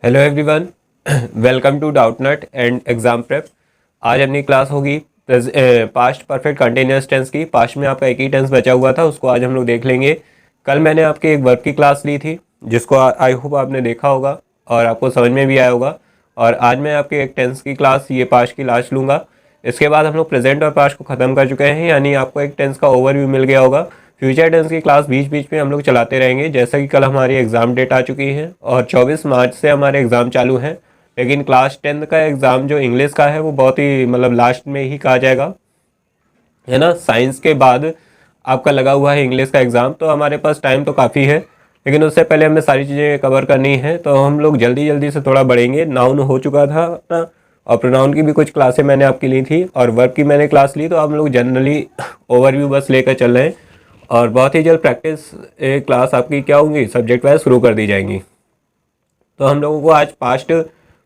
Hello everyone, welcome to Doubtnut and exam prep. आज अपनी class होगी पास्ट परफेक्ट कंटिन्यूअस टेंस की। Past में आपका एक ही टेंस बचा हुआ था, उसको आज हम लोग देख लेंगे। कल मैंने आपके एक वर्ब की क्लास ली थी, जिसको आई होप आपने देखा होगा और आपको समझ में भी आया होगा। और आज मैं आपके एक टेंस की क्लास, ये पास्ट की लास्ट लूँगा। इसके बाद हम लोग प्रेजेंट और पास्ट को ख़त्म कर चुके हैं, यानी आपको एक टेंस का ओवरव्यू मिल गया होगा। फ्यूचर टेंस की क्लास बीच बीच में हम लोग चलाते रहेंगे, जैसा कि कल हमारी एग्ज़ाम डेट आ चुकी है और 24 मार्च से हमारे एग्ज़ाम चालू हैं। लेकिन क्लास 10 का एग्ज़ाम जो इंग्लिश का है वो बहुत ही लास्ट में ही कहा जाएगा, है ना। साइंस के बाद आपका लगा हुआ है इंग्लिश का एग्ज़ाम, तो हमारे पास टाइम तो काफ़ी है। लेकिन उससे पहले हमें सारी चीज़ें कवर करनी है, तो हम लोग जल्दी जल्दी से थोड़ा बढ़ेंगे। नाउन हो चुका था अपना, और प्रोनाउन की भी कुछ क्लासें मैंने आपकी ली थी और वर्ब की मैंने क्लास ली। तो हम लोग जनरली ओवरव्यू बस लेकर चल रहे हैं और बहुत ही जल्द प्रैक्टिस क्लास आपकी क्या होंगी, सब्जेक्ट वाइज शुरू कर दी जाएंगी। तो हम लोगों को आज पास्ट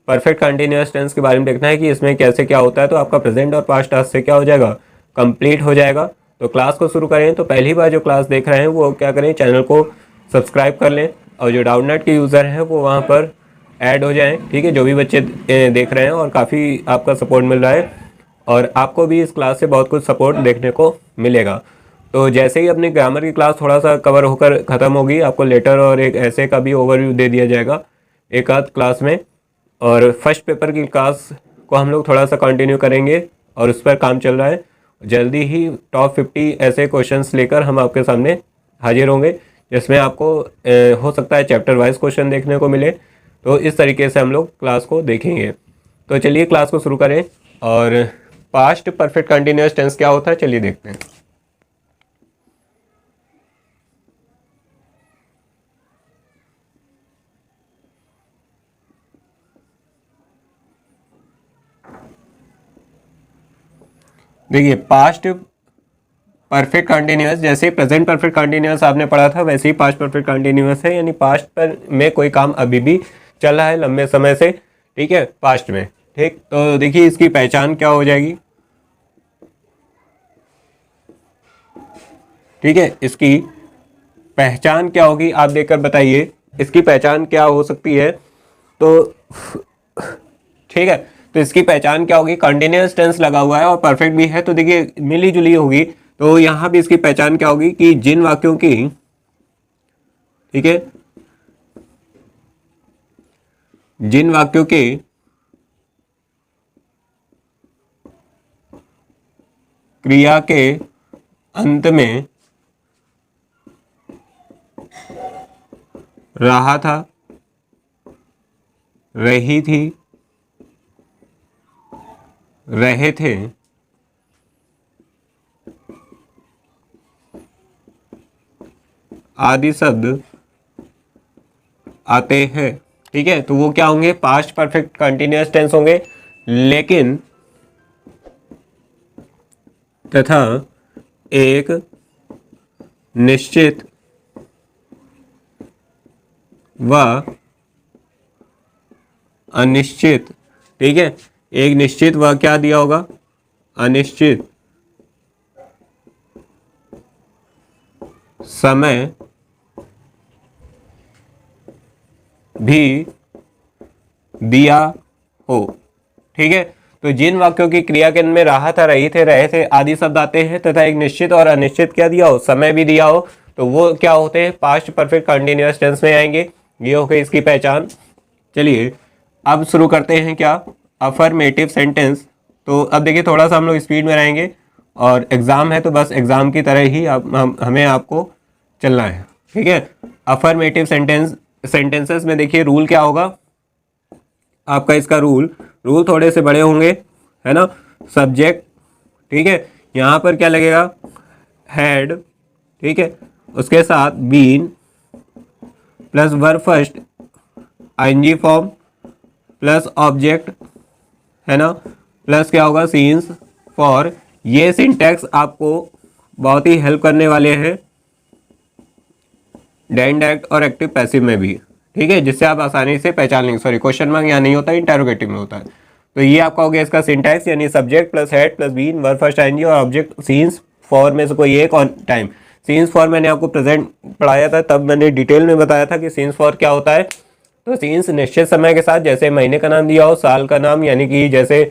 परफेक्ट कंटिन्यूअस टेंस के बारे में देखना है कि इसमें कैसे क्या होता है। तो आपका प्रेजेंट और पास्ट आज से क्या हो जाएगा, कंप्लीट हो जाएगा। तो क्लास को शुरू करें। तो पहली बार जो क्लास देख रहे हैं वो क्या करें, चैनल को सब्सक्राइब कर लें और जो डाउटनेट के यूज़र हैं वो वहाँ पर ऐड हो जाएं, ठीक है। जो भी बच्चे देख रहे हैं और काफ़ी आपका सपोर्ट मिल रहा है और आपको भी इस क्लास से बहुत कुछ सपोर्ट देखने को मिलेगा। तो जैसे ही अपनी ग्रामर की क्लास थोड़ा सा कवर होकर ख़त्म होगी, आपको लेटर और एक ऐसे का भी ओवरव्यू दे दिया जाएगा एक आध क्लास में। और फर्स्ट पेपर की क्लास को हम लोग थोड़ा सा कंटिन्यू करेंगे और उस पर काम चल रहा है। जल्दी ही टॉप 50 ऐसे क्वेश्चंस लेकर हम आपके सामने हाजिर होंगे, जिसमें आपको हो सकता है चैप्टर वाइज क्वेश्चन देखने को मिले। तो इस तरीके से हम लोग क्लास को देखेंगे। तो चलिए क्लास को शुरू करें। और पास्ट परफेक्ट कंटिन्यूअस टेंस क्या होता है, चलिए देखते हैं। देखिए, पास्ट परफेक्ट कंटिन्यूअस जैसे प्रेजेंट परफेक्ट कंटिन्यूअस आपने पढ़ा था, वैसे ही पास्ट परफेक्ट कंटिन्यूअस है, यानी पास्ट पर में कोई काम अभी भी चल रहा है लंबे समय से, ठीक है, पास्ट में। ठीक, तो देखिए इसकी पहचान क्या हो जाएगी, ठीक है। इसकी पहचान क्या होगी, आप देखकर बताइए इसकी पहचान क्या हो सकती है। तो ठीक है, तो इसकी पहचान क्या होगी, कंटिन्यूअस टेंस लगा हुआ है और परफेक्ट भी है, तो देखिए मिली जुली होगी। तो यहां भी इसकी पहचान क्या होगी कि जिन वाक्यों की, ठीक है, जिन वाक्यों के क्रिया के अंत में रहा था, रही थी, रहे थे, आदि शब्द आते हैं, ठीक है। तो वो क्या होंगे, पास्ट परफेक्ट कंटिन्यूअस टेंस होंगे। लेकिन तथा एक निश्चित व अनिश्चित, ठीक है, एक निश्चित व क्या दिया होगा, अनिश्चित समय भी दिया हो, ठीक है। तो जिन वाक्यों की क्रिया के में रहा था, रही थे, रहे थे आदि शब्द आते हैं तथा एक निश्चित और अनिश्चित क्या दिया हो, समय भी दिया हो, तो वो क्या होते हैं, पास्ट परफेक्ट कंटिन्यूअस टेंस में आएंगे। ये हो गई इसकी पहचान। चलिए अब शुरू करते हैं क्या, अफर्मेटिव सेंटेंस। तो अब देखिए थोड़ा सा हम लोग स्पीड में रहेंगे और एग्जाम है, तो बस एग्जाम की तरह ही हमें आपको चलना है, ठीक है। अफर्मेटिव सेंटेंसेस में देखिए रूल क्या होगा आपका, इसका रूल थोड़े से बड़े होंगे, है ना। सब्जेक्ट, ठीक है, यहाँ पर क्या लगेगा, हैड, ठीक है, उसके साथ been plus verb first ING form plus object, है ना, प्लस क्या होगा, सीन्स फॉर। ये सिंटैक्स आपको बहुत ही हेल्प करने वाले हैं डायरेक्ट और एक्टिव पैसिव में भी, ठीक है, जिससे आप आसानी से पहचान लेंगे। सॉरी, क्वेश्चन मार्क यहाँ नहीं होता, इंटेरोगेटिव में होता है। तो ये आपका हो गया इसका सिंटैक्स, यानी subject plus had plus been verb first ING और ऑब्जेक्ट सीन्स फॉर में से कोई एक ऑन टाइम। सीन्स फॉर मैंने आपको प्रेजेंट पढ़ाया था, तब मैंने डिटेल में बताया था कि सीन्स फॉर क्या होता है, तो सीन्स निश्चित समय के साथ, जैसे महीने का नाम दिया हो, साल का नाम यानी कि जैसे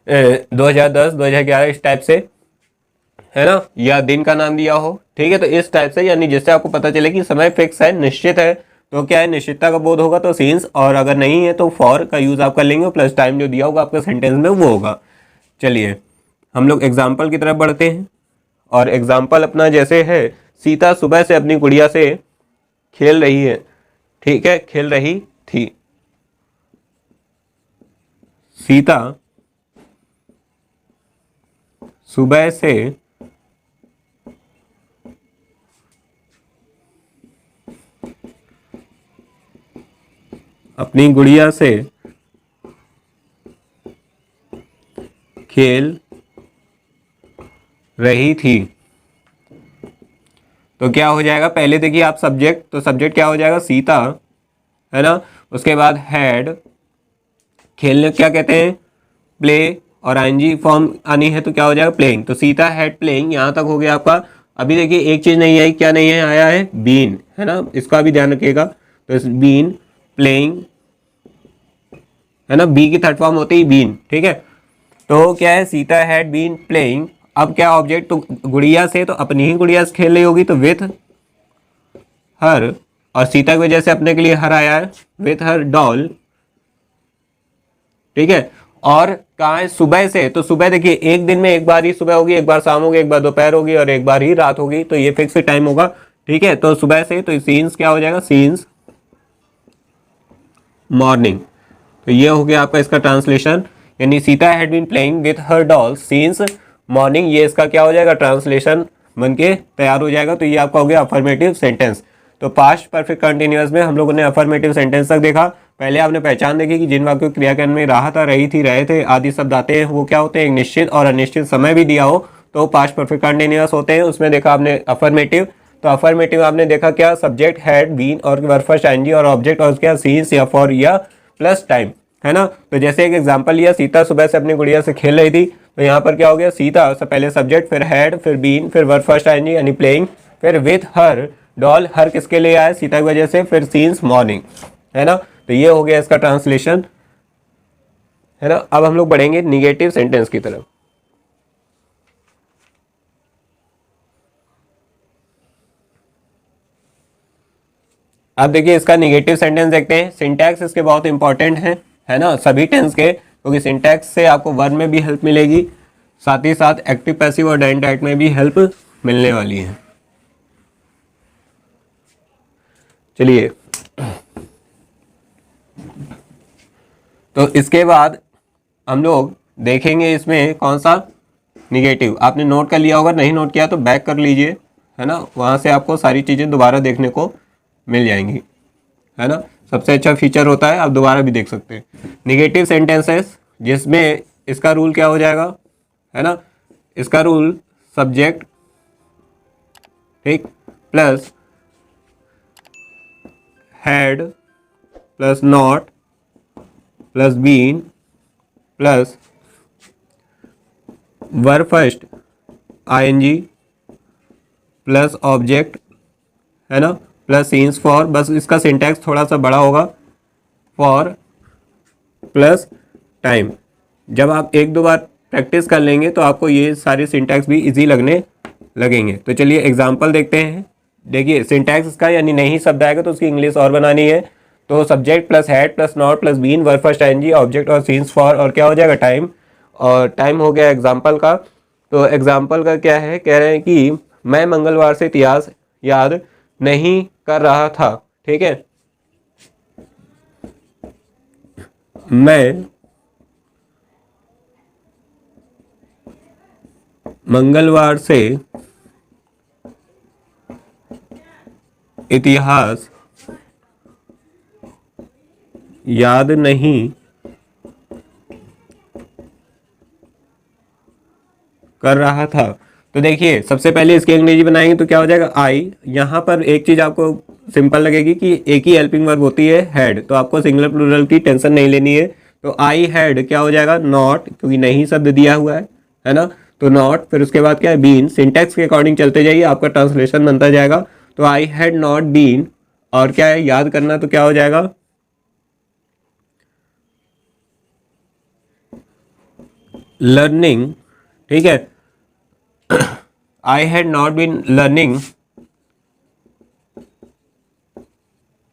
2010 2011 इस टाइप से, है ना, या दिन का नाम दिया हो, ठीक है, तो इस टाइप से, यानी जिससे आपको पता चले कि समय फिक्स है, निश्चित है, तो क्या है, निश्चितता का बोध होगा तो सीन्स, और अगर नहीं है तो फॉर का यूज आप कर लेंगे, प्लस टाइम जो दिया होगा आपका सेंटेंस में वो होगा। चलिए हम लोग एग्जाम्पल की तरफ बढ़ते हैं, और एग्जाम्पल अपना जैसे है, सीता सुबह से अपनी गुड़िया से खेल रही है, ठीक है, खेल रही थी। सीता सुबह से अपनी गुड़िया से खेल रही थी। तो क्या हो जाएगा, पहले देखिए आप सब्जेक्ट, तो सब्जेक्ट क्या हो जाएगा, सीता, है ना, उसके बाद हैड, खेलने क्या कहते हैं, प्ले, और आईएनजी फॉर्म आनी है तो क्या हो जाएगा, प्लेइंग। तो सीता हैड प्लेइंग, यहाँ तक हो गया आपका। अभी देखिए एक चीज़ नहीं आई, क्या नहीं है, आया है बीन, है ना, इसका भी ध्यान रखिएगा। तो इस बीन प्लेइंग, है ना, बी की थर्ड फॉर्म होती है बीन, ठीक है। तो क्या है, सीता हैड बीन प्लेइंग, अब क्या ऑब्जेक्ट, तो गुड़िया से, तो अपनी ही गुड़िया से खेल रही होगी, तो विथ हर, और सीता की वजह से अपने के लिए हर आया है, विथ हर डॉल, ठीक है। और कहाँ है, सुबह से, तो सुबह देखिए एक दिन में एक बार ही सुबह होगी, एक बार शाम होगी, एक बार दोपहर होगी, और एक बार ही रात होगी, तो ये फिक्स टाइम होगा, ठीक है। तो सुबह से, तो सीन्स क्या हो जाएगा, सीन्स मॉर्निंग। तो ये हो गया आपका इसका ट्रांसलेशन, यानी Sita had been playing with her doll since morning, ये इसका क्या हो जाएगा, ट्रांसलेशन बन के तैयार हो जाएगा। तो ये आपका हो गया अफर्मेटिव सेंटेंस। तो पास्ट परफेक्ट कंटिन्यूअस में हम लोगों ने अफर्मेटिव सेंटेंस तक देखा। पहले आपने पहचान देखी कि जिन वाक्यों क्रियाकरण में रहा था, रही थी, रहे थे आदि शब्द आते हैं, वो क्या होते हैं, एक निश्चित और अनिश्चित समय भी दिया हो तो पास्ट परफेक्ट कंटिन्यूअस होते हैं। उसमें देखा आपने अफर्मेटिव, तो अफर्मेटिव आपने देखा क्या, सब्जेक्ट हैड बीन और वर्ब फर्स्ट आईएनजी और ऑब्जेक्ट और क्या, सीन्स या फॉर या प्लस टाइम, है ना। तो जैसे एक एग्जांपल लिया, सीता सुबह से अपनी गुड़िया से खेल रही थी, तो यहाँ पर क्या हो गया, सीता से पहले सब्जेक्ट, फिर हैड, फिर बीन, फिर वर्ब फर्स्ट आईएनजी यानी प्लेइंग, फिर विथ हर डॉल, हर किसके लिए आया, सीता की वजह से, फिर सीन्स मॉर्निंग, है ना। तो ये हो गया इसका ट्रांसलेशन, है ना। अब हम लोग बढ़ेंगे निगेटिव सेंटेंस की तरफ। अब देखिए इसका निगेटिव सेंटेंस देखते हैं। सिंटैक्स इसके बहुत इंपॉर्टेंट है ना, सभी टेंस के, क्योंकि सिंटैक्स से आपको वर्ब में भी हेल्प मिलेगी, साथ ही साथ एक्टिव पैसिव और डायरेक्ट में भी हेल्प मिलने वाली है। चलिए, तो इसके बाद हम लोग देखेंगे इसमें कौन सा निगेटिव। आपने नोट कर लिया होगा, नहीं नोट किया तो बैक कर लीजिए, है ना, वहाँ से आपको सारी चीज़ें दोबारा देखने को मिल जाएंगी, है ना। सबसे अच्छा फीचर होता है, आप दोबारा भी देख सकते हैं। निगेटिव सेंटेंसेस जिसमें इसका रूल क्या हो जाएगा, है ना, इसका रूल सब्जेक्ट, ठीक, plus had, plus not, plus been, plus verb first ING, plus object, है ना, प्लस सीन्स फॉर, बस इसका सिंटैक्स थोड़ा सा बड़ा होगा, फॉर प्लस टाइम। जब आप एक दो बार प्रैक्टिस कर लेंगे तो आपको ये सारे सिंटैक्स भी इजी लगने लगेंगे। तो चलिए एग्जांपल देखते हैं। देखिए सिंटैक्स इसका, यानी नहीं शब्द आएगा तो उसकी इंग्लिश और बनानी है। तो subject plus had plus not plus been, verb first ING, object और सीन्स फॉर, और क्या हो जाएगा, टाइम। और टाइम हो गया एग्जाम्पल का। तो एग्जाम्पल का क्या है, कह रहे हैं कि मैं मंगलवार से इतिहास याद नहीं कर रहा था, ठीक है। मैं मंगलवार से इतिहास याद नहीं कर रहा था। तो देखिए सबसे पहले इसकी अंग्रेजी बनाएंगे तो क्या हो जाएगा, आई। यहाँ पर एक चीज़ आपको सिंपल लगेगी कि एक ही हेल्पिंग वर्ब होती है हैड, तो आपको सिंगुलर प्लूरल की टेंशन नहीं लेनी है। तो आई हैड क्या हो जाएगा, नॉट, क्योंकि नहीं शब्द दिया हुआ है ना, तो नॉट। फिर उसके बाद क्या है, बीन। सिंटैक्स के अकॉर्डिंग चलते जाइए, आपका ट्रांसलेशन बनता जाएगा। तो आई हैड नॉट बीन, और क्या है, याद करना, तो क्या हो जाएगा, लर्निंग, ठीक है, I had not been learning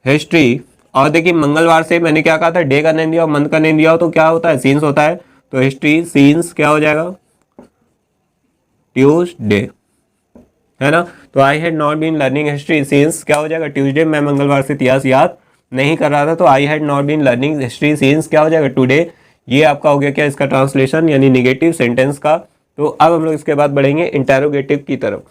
history. और देखिए मंगलवार से मैंने क्या कहा था, डे का नेम दिया और मंथ का नेम दिया हो तो क्या होता है, सीन्स होता है। तो हिस्ट्री सीन्स क्या हो जाएगा, ट्यूसडे, है ना। तो I had not been learning history since क्या हो जाएगा, ट्यूसडे। मैं मंगलवार से इतिहास याद नहीं कर रहा था, तो I had not been learning history since क्या हो जाएगा, टुडे। ये आपका हो गया क्या, इसका ट्रांसलेशन यानी निगेटिव सेंटेंस का। तो अब हम लोग इसके बाद बढ़ेंगे इंटेरोगेटिव की तरफ।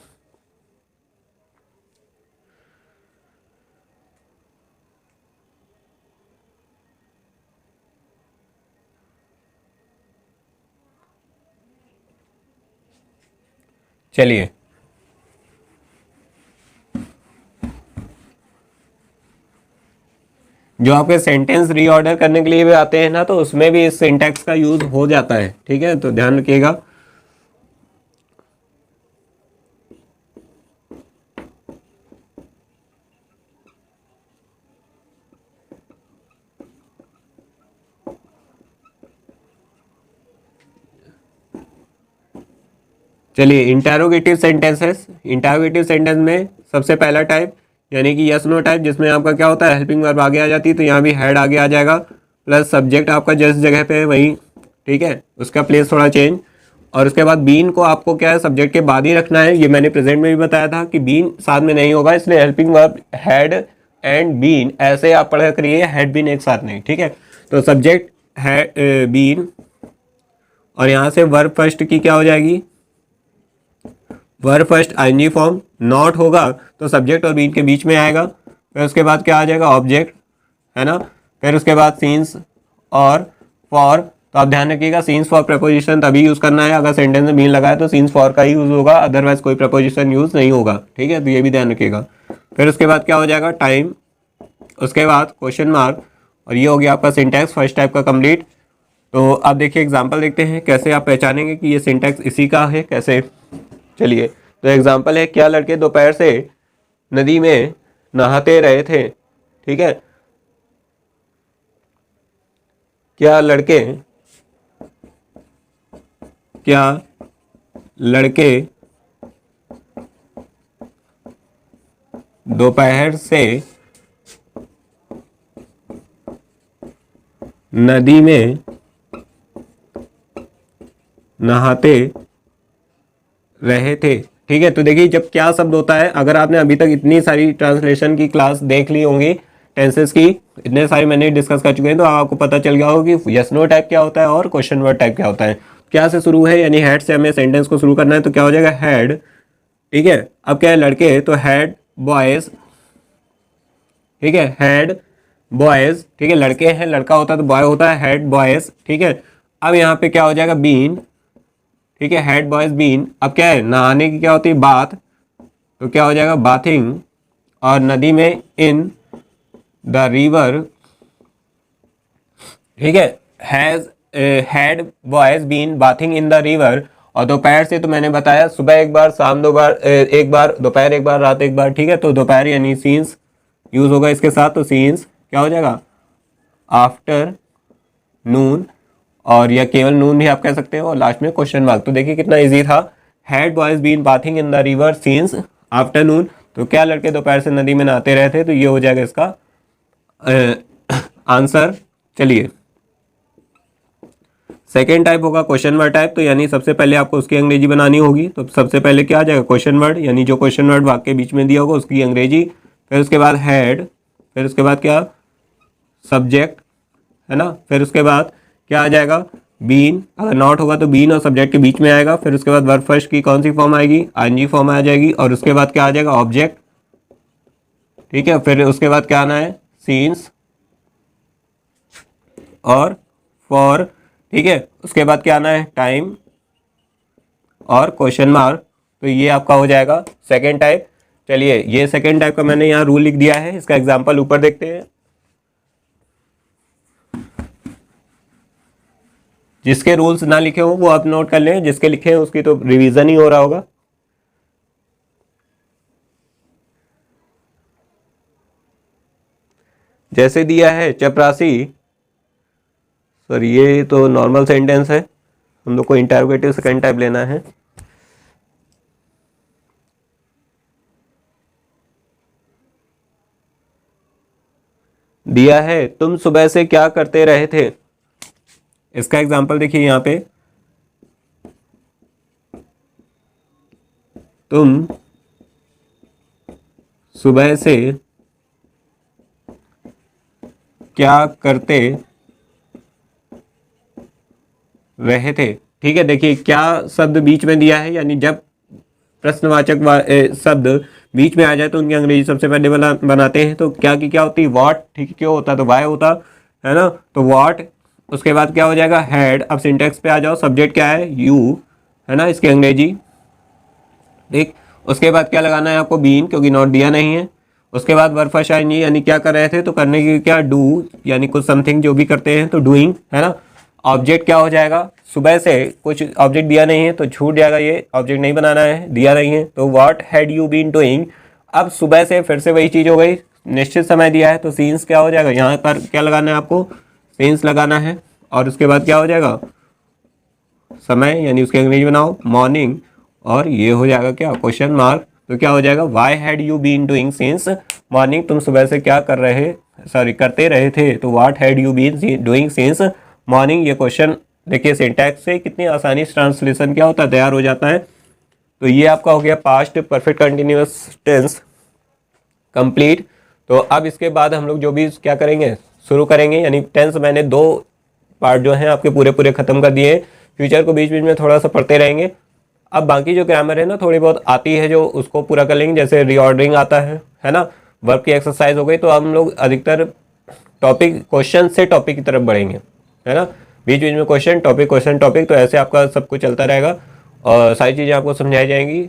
चलिए, जो आपके सेंटेंस रीऑर्डर करने के लिए भी आते हैं ना, तो उसमें भी इस सिंटैक्स का यूज हो जाता है, ठीक है, तो ध्यान रखिएगा। चलिए, इंटेरोगेटिव सेंटेंसेस। इंटेरोगेटिव सेंटेंस में सबसे पहला टाइप यानी कि यस नो टाइप, जिसमें आपका क्या होता है, हेल्पिंग वर्ब आगे आ जाती है, तो यहाँ भी हैड आगे आ जाएगा, प्लस सब्जेक्ट आपका जिस जगह पे है वही, ठीक है, उसका प्लेस थोड़ा चेंज। और उसके बाद बीन को आपको क्या है, सब्जेक्ट के बाद ही रखना है। ये मैंने प्रेजेंट में भी बताया था कि बीन साथ में नहीं होगा, इसलिए helping verb had and been ऐसे आप पढ़ा करिए, हैड बीन एक साथ नहीं, ठीक है। तो सब्जेक्ट है बीन, और यहाँ से वर्ब फर्स्ट की क्या हो जाएगी, verb first ING form. Not होगा तो सब्जेक्ट और बीन के बीच में आएगा। फिर उसके बाद क्या आ जाएगा, ऑब्जेक्ट, है ना। फिर उसके बाद सीन्स और फॉर। तो आप ध्यान रखिएगा, सीन्स फॉर प्रपोजिशन तभी यूज़ करना है, अगर सेंटेंस में बीन लगाए तो सीन्स फॉर का ही यूज़ होगा, अदरवाइज कोई प्रपोजिशन यूज़ नहीं होगा, ठीक है, तो ये भी ध्यान रखिएगा। फिर उसके बाद क्या हो जाएगा, टाइम, उसके बाद क्वेश्चन मार्क, और ये हो गया आपका सिंटैक्स फर्स्ट टाइप का कंप्लीट। तो आप देखिए एग्जाम्पल देखते हैं कैसे आप पहचानेंगे कि ये सिंटैक्स इसी का है, कैसे। चलिए, तो एग्जाम्पल है, क्या लड़के दोपहर से नदी में नहाते रहे थे, ठीक है। क्या लड़के दोपहर से नदी में नहाते रहे थे, ठीक है। तो देखिए जब क्या शब्द होता है, अगर आपने अभी तक इतनी सारी ट्रांसलेशन की क्लास देख ली होंगी, टेंसेस की इतने सारे मैंने डिस्कस कर चुके हैं, तो आपको पता चल गया होगा कि यस नो टाइप क्या होता है और क्वेश्चन वर्ड टाइप क्या होता है। क्या से शुरू है, यानी हैड से हमें सेंटेंस को शुरू करना है, तो क्या हो जाएगा, हैड, ठीक है। अब क्या है, लड़के, तो हैड बॉयज, ठीक है, हैड बॉयज, ठीक है, लड़के हैं, लड़का होता है तो बॉय होता है, हैड बॉयज, ठीक है। अब यहाँ पे क्या हो जाएगा, बीन, ठीक है, हैड बॉयज बीन। अब क्या है, नहाने की क्या होती है, बात, तो क्या हो जाएगा, बाथिंग, और नदी में इन द रिवर, ठीक है, has had boys been bathing in the river. और दोपहर से तो मैंने बताया, सुबह एक बार, शाम दो बार, एक बार, दोपहर एक बार, रात एक बार, ठीक है। तो दोपहर यानी सीन्स यूज होगा इसके साथ, तो सीन्स क्या हो जाएगा, आफ्टर नून, और या केवल नून भी आप कह सकते हो, और लास्ट में क्वेश्चन मार्क। तो देखिए कितना इजी था, had boys been bathing in the river since afternoon. तो क्या लड़के दोपहर से नदी में नहाते रहे थे, तो ये हो जाएगा इसका आंसर। चलिए, सेकेंड टाइप होगा क्वेश्चन वर्ड टाइप, तो यानी सबसे पहले आपको उसकी अंग्रेजी बनानी होगी। तो सबसे पहले क्या आ जाएगा, क्वेश्चन वर्ड, यानी जो क्वेश्चन वर्ड वाक्य के बीच में दिया होगा उसकी अंग्रेजी। फिर उसके बाद हैड, फिर उसके बाद क्या, सब्जेक्ट, है ना। फिर उसके बाद क्या आ जाएगा, बीन, अगर नॉट होगा तो बीन और सब्जेक्ट के बीच में आएगा। फिर उसके बाद वर्ब फर्स्ट की कौन सी फॉर्म आएगी, आईएनजी फॉर्म आ जाएगी। और उसके बाद क्या आ जाएगा, ऑब्जेक्ट, ठीक है। फिर उसके बाद क्या आना है, सीन्स और फॉर, ठीक है। उसके बाद क्या आना है, टाइम और क्वेश्चन मार्क। तो ये आपका हो जाएगा सेकेंड टाइप। चलिए, ये सेकेंड टाइप का मैंने यहाँ रूल लिख दिया है, इसका एग्जाम्पल ऊपर देखते हैं। जिसके रूल्स ना लिखे हो वो आप नोट कर लें, जिसके लिखे हैं उसकी तो रिवीजन ही हो रहा होगा। जैसे दिया है, चपरासी, सर ये तो नॉर्मल सेंटेंस है, हम लोग को इंटरोगेटिव सेकंड टाइप लेना है। दिया है तुम सुबह से क्या करते रहे थे। इसका एग्जांपल देखिए यहाँ पे, तुम सुबह से क्या करते रहे थे। ठीक है, देखिए क्या शब्द बीच में दिया है, यानी जब प्रश्नवाचक शब्द बीच में आ जाए तो उनकी अंग्रेजी सबसे पहले बनाते हैं। तो क्या की क्या होती है, व्हाट। ठीक है, क्यों होता तो वाई होता है ना, तो व्हाट। उसके बाद क्या हो जाएगा, हैड। अब सिंटेक्स पे आ जाओ, सब्जेक्ट क्या है, यू है ना, इसकी अंग्रेजी। ठीक, उसके बाद क्या लगाना है आपको, बीन, क्योंकि नॉट दिया नहीं है। उसके बाद वर्ब फर्स्ट आएंगी, यानी क्या कर रहे थे, तो करने की क्या, डू, यानी कुछ समथिंग जो भी करते हैं तो डूइंग है ना। ऑब्जेक्ट क्या हो जाएगा, सुबह से कुछ ऑब्जेक्ट दिया नहीं है तो छूट जाएगा, ये ऑब्जेक्ट नहीं बनाना है, दिया नहीं है, तो what had you been doing. अब सुबह से फिर से वही चीज़ हो गई, निश्चित समय दिया है तो सीन्स क्या हो जाएगा, यहाँ पर क्या लगाना है आपको, सीन्स लगाना है। और उसके बाद क्या हो जाएगा, समय, यानी उसकी अंग्रेजी बनाओ, मॉर्निंग। और ये हो जाएगा क्या, क्वेश्चन मार्क। तो क्या हो जाएगा, why had you been doing since morning, तुम सुबह से क्या कर रहे, सॉरी करते रहे थे, तो what had you been doing since morning. ये क्वेश्चन देखिए सिंटैक्स से कितनी आसानी से ट्रांसलेशन क्या होता है, तैयार हो जाता है। तो ये आपका हो गया past perfect continuous tense complete. तो अब इसके बाद हम लोग जो भी क्या करेंगे, शुरू करेंगे, यानी टेंस मैंने 2 पार्ट जो हैं आपके पूरे पूरे खत्म कर दिए। फ्यूचर को बीच बीच में थोड़ा सा पढ़ते रहेंगे। अब बाकी जो ग्रामर है ना थोड़ी बहुत आती है, जो उसको पूरा कर लेंगे, जैसे रीऑर्डरिंग आता है ना, वर्ब की एक्सरसाइज हो गई। तो हम लोग अधिकतर टॉपिक, क्वेश्चन से टॉपिक की तरफ बढ़ेंगे, है ना, बीच बीच में क्वेश्चन टॉपिक, क्वेश्चन टॉपिक, तो ऐसे आपका सब कुछ चलता रहेगा और सारी चीज़ें आपको समझाई जाएंगी।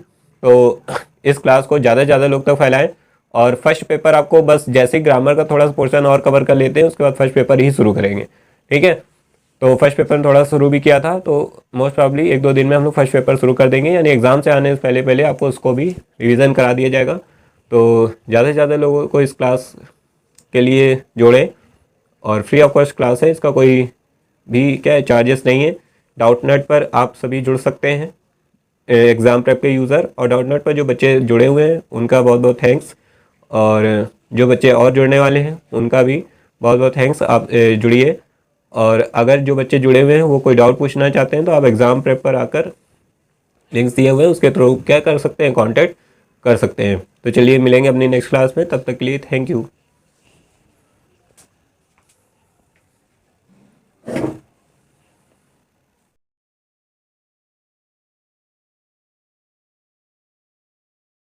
तो इस क्लास को ज़्यादा से ज़्यादा लोग तक फैलाएं। और फर्स्ट पेपर आपको बस जैसे ग्रामर का थोड़ा सा पोर्शन और कवर कर लेते हैं, उसके बाद फर्स्ट पेपर ही शुरू करेंगे। ठीक है, तो फर्स्ट पेपर थोड़ा शुरू भी किया था, तो मोस्ट प्रॉब्ली 1-2 दिन में हम लोग फर्स्ट पेपर शुरू कर देंगे, यानी एग्जाम से आने से पहले पहले आपको उसको भी रिवीजन करा दिया जाएगा। तो ज़्यादा से ज़्यादा लोगों को इस क्लास के लिए जोड़ें। और फ्री ऑफ कॉस्ट क्लास है, इसका कोई भी क्या चार्जेस नहीं है। डाउटनेट पर आप सभी जुड़ सकते हैं, एग्ज़ाम प्रेप के यूज़र। और डाउटनेट पर जो बच्चे जुड़े हुए हैं उनका बहुत बहुत थैंक्स, और जो बच्चे और जुड़ने वाले हैं उनका भी बहुत बहुत थैंक्स। आप जुड़िए। और अगर जो बच्चे जुड़े हुए हैं वो कोई डाउट पूछना चाहते हैं तो आप एग्ज़ाम प्रेप पर आकर लिंक्स दिए हुए हैं, उसके थ्रू क्या कर सकते हैं, कांटेक्ट कर सकते हैं। तो चलिए मिलेंगे अपनी नेक्स्ट क्लास में, तब तक के लिए थैंक यू।